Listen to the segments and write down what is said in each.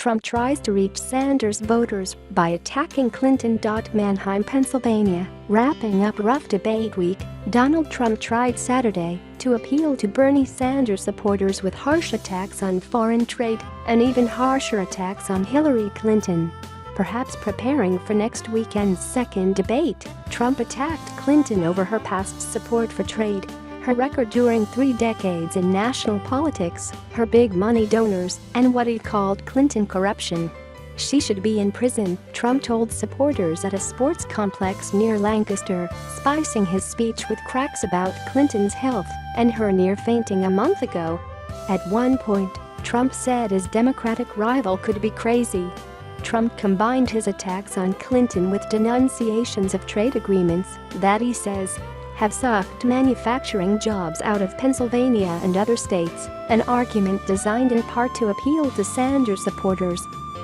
Trump tries to reach Sanders voters by attacking Clinton.MANHEIM, Pennsylvania. Wrapping up rough debate week, Donald Trump tried Saturday to appeal to Bernie Sanders supporters with harsh attacks on foreign trade and even harsher attacks on Hillary Clinton. Perhaps preparing for next weekend's second debate, Trump attacked Clinton over her past support for trade, her record during 3 decades in national politics, her big money donors, and what he called Clinton corruption. She should be in prison, Trump told supporters at a sports complex near Lancaster, spicing his speech with cracks about Clinton's health and her near fainting a month ago. At one point, Trump said his Democratic rival could be crazy. Trump combined his attacks on Clinton with denunciations of trade agreements that he says have sucked manufacturing jobs out of Pennsylvania and other states, an argument designed in part to appeal to Sanders supporters.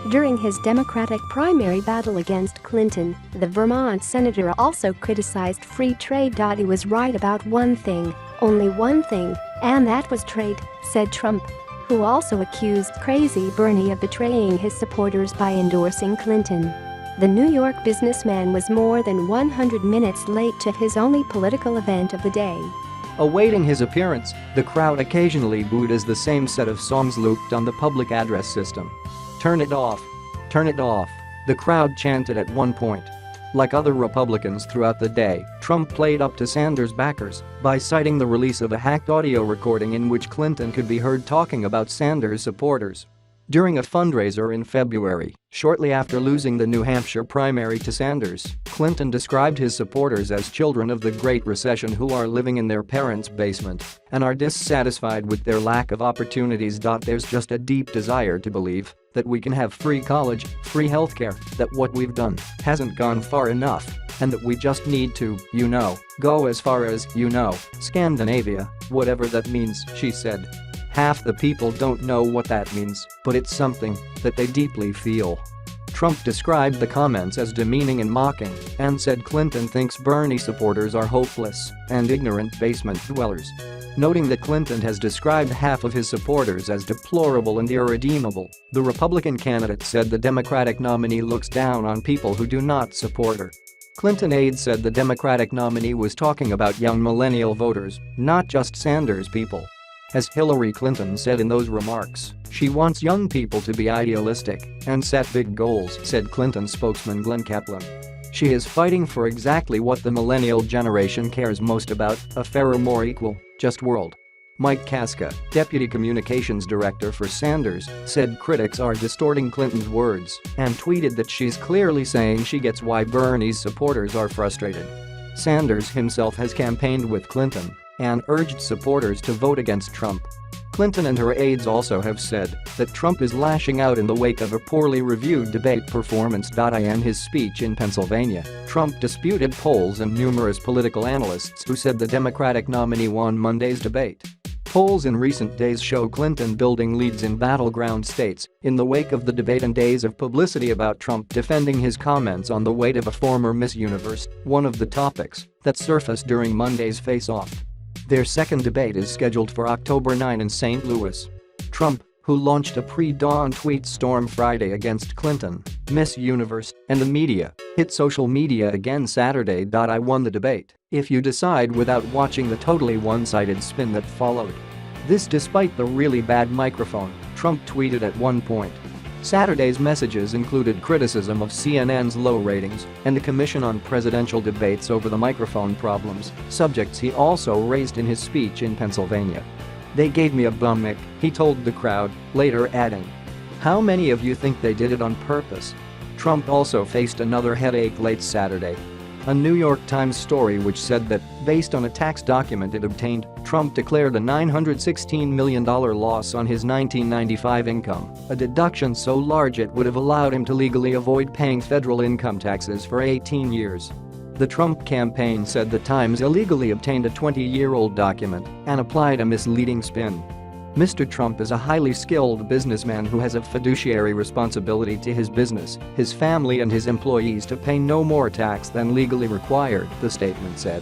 During his Democratic primary battle against Clinton, the Vermont senator also criticized free trade. He was right about one thing, only one thing, and that was trade, said Trump, who also accused Crazy Bernie of betraying his supporters by endorsing Clinton. The New York businessman was more than 100 minutes late to his only political event of the day. Awaiting his appearance, the crowd occasionally booed as the same set of songs looped on the public address system. "Turn it off. Turn it off," the crowd chanted at one point. Like other Republicans throughout the day, Trump played up to Sanders' backers by citing the release of a hacked audio recording in which Clinton could be heard talking about Sanders' supporters. During a fundraiser in February, shortly after losing the New Hampshire primary to Sanders, Clinton described his supporters as children of the Great Recession who are living in their parents' basement and are dissatisfied with their lack of opportunities. There's just a deep desire to believe that we can have free college, free healthcare, that what we've done hasn't gone far enough, and that we just need to, go as far as, Scandinavia, whatever that means, she said. Half the people don't know what that means, but it's something that they deeply feel. Trump described the comments as demeaning and mocking and said Clinton thinks Bernie supporters are hopeless and ignorant basement dwellers. Noting that Clinton has described half of his supporters as deplorable and irredeemable, the Republican candidate said the Democratic nominee looks down on people who do not support her. Clinton aides said the Democratic nominee was talking about young millennial voters, not just Sanders people. As Hillary Clinton said in those remarks, she wants young people to be idealistic and set big goals, said Clinton spokesman Glenn Kaplan. She is fighting for exactly what the millennial generation cares most about, a fairer, more equal, just world. Mike Kaska, deputy communications director for Sanders, said critics are distorting Clinton's words and tweeted that she's clearly saying she gets why Bernie's supporters are frustrated. Sanders himself has campaigned with Clinton and urged supporters to vote against Trump. Clinton and her aides also have said that Trump is lashing out in the wake of a poorly reviewed debate performance. In his speech in Pennsylvania, Trump disputed polls and numerous political analysts who said the Democratic nominee won Monday's debate. Polls in recent days show Clinton building leads in battleground states in the wake of the debate and days of publicity about Trump defending his comments on the weight of a former Miss Universe, one of the topics that surfaced during Monday's face-off. Their second debate is scheduled for October 9 in St. Louis. Trump, who launched a pre-dawn tweet storm Friday against Clinton, Miss Universe, and the media, hit social media again Saturday. "I won the debate, if you decide," without watching the totally one-sided spin that followed. This despite the really bad microphone, Trump tweeted at one point. Saturday's messages included criticism of CNN's low ratings and the Commission on Presidential Debates over the microphone problems, subjects he also raised in his speech in Pennsylvania. "They gave me a bum ick," he told the crowd, later adding, "How many of you think they did it on purpose?" Trump also faced another headache late Saturday. A New York Times story which said that, based on a tax document it obtained, Trump declared a $916 million loss on his 1995 income, a deduction so large it would have allowed him to legally avoid paying federal income taxes for 18 years. The Trump campaign said the Times illegally obtained a 20-year-old document and applied a misleading spin. Mr. Trump is a highly skilled businessman who has a fiduciary responsibility to his business, his family and his employees to pay no more tax than legally required, the statement said.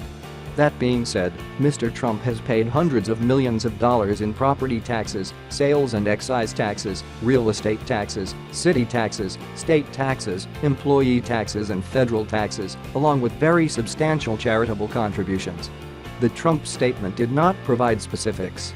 That being said, Mr. Trump has paid hundreds of millions of dollars in property taxes, sales and excise taxes, real estate taxes, city taxes, state taxes, employee taxes and federal taxes, along with very substantial charitable contributions. The Trump statement did not provide specifics.